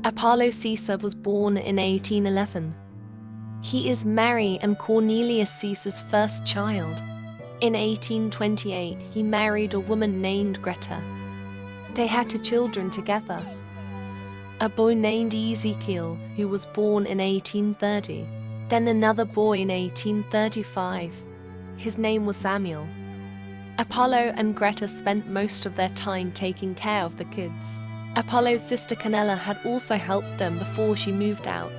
Apollo Caesar was born in 1811. He is Mary and Cornelius Caesar's first child. In 1828, he married a woman named Greta. They had 2 children together, a boy named Ezekiel, who was born in 1830, then another boy in 1835. His name was Samuel. Apollo and Greta spent most of their time taking care of the kids. Apollo's sister Canella had also helped them before she moved out.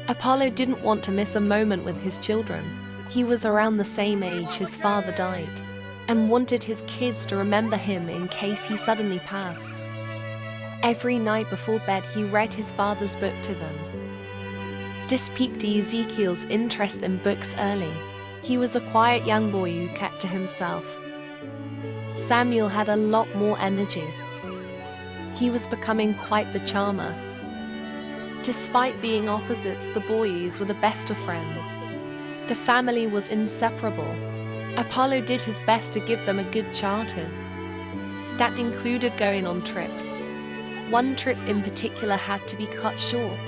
Apollo didn't want to miss a moment with his children. He was around the same age his father died, and wanted his kids to remember him in case he suddenly passed. Every night before bed, he read his father's book to them. This piqued Ezekiel's interest in books early. He was a quiet young boy who kept to himself. Samuel had a lot more energy. He was becoming quite the charmer. Despite being opposites, the boys were the best of friends. The family was inseparable. Apollo did his best to give them a good childhood. That included going on trips. One trip in particular had to be cut short.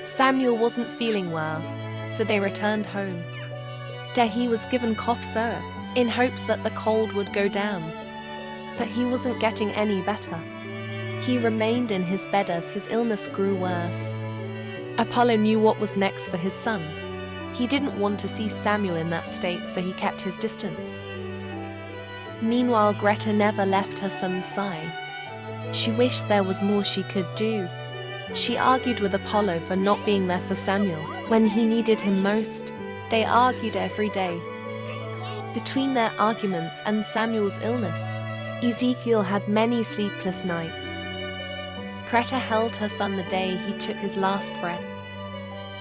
Samuel wasn't feeling well, so they returned home. There he was given cough syrup, in hopes that the cold would go down. But he wasn't getting any better. He remained in his bed as his illness grew worse. Apollo knew what was next for his son. He didn't want to see Samuel in that state, so he kept his distance. Meanwhile, Greta never left her son's side. She wished there was more she could do. She argued with Apollo for not being there for Samuel when he needed him most. They argued every day. Between their arguments and Samuel's illness, Ezekiel had many sleepless nights. Greta held her son the day he took his last breath.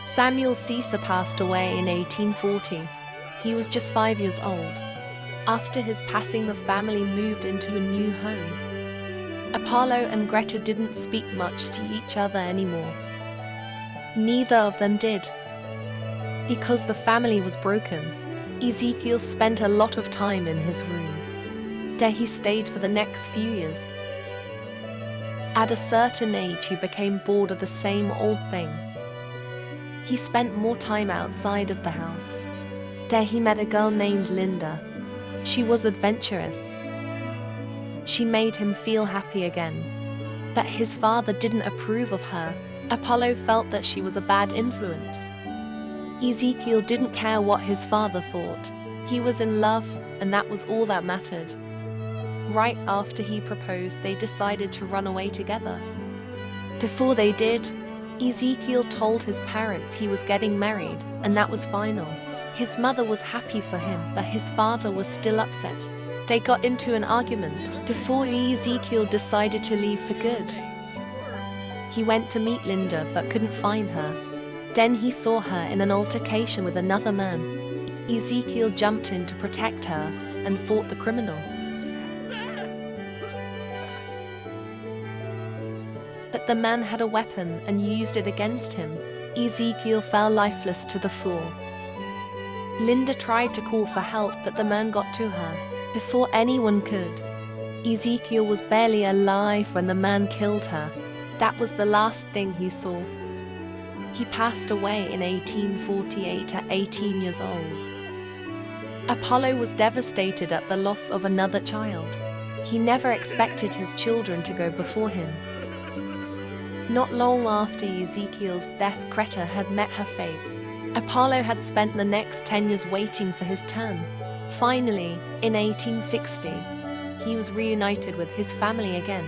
Samuel Caesar passed away in 1840. He was just 5 years old. After his passing, the family moved into a new home. Apollo and Greta didn't speak much to each other anymore. Neither of them did. Because the family was broken, Ezekiel spent a lot of time in his room. There he stayed for the next few years. At a certain age, he became bored of the same old thing. He spent more time outside of the house. There he met a girl named Linda. She was adventurous. She made him feel happy again. But his father didn't approve of her. Apollo felt that she was a bad influence. Ezekiel didn't care what his father thought. He was in love, and that was all that mattered. Right after he proposed, they decided to run away together. Before they did, Ezekiel told his parents he was getting married, and that was final. His mother was happy for him, but his father was still upset. They got into an argument before Ezekiel decided to leave for good. He went to meet Linda but couldn't find her. Then he saw her in an altercation with another man. Ezekiel jumped in to protect her and fought the criminal. But the man had a weapon and used it against him. Ezekiel fell lifeless to the floor. Linda tried to call for help, but the man got to her before anyone could. Ezekiel was barely alive when the man killed her. That was the last thing he saw. He passed away in 1848 at 18 years old. Apollo was devastated at the loss of another child. He never expected his children to go before him. Not long after Ezekiel's death, Greta had met her fate. Apollo had spent the next 10 years waiting for his turn. Finally, in 1860, he was reunited with his family again.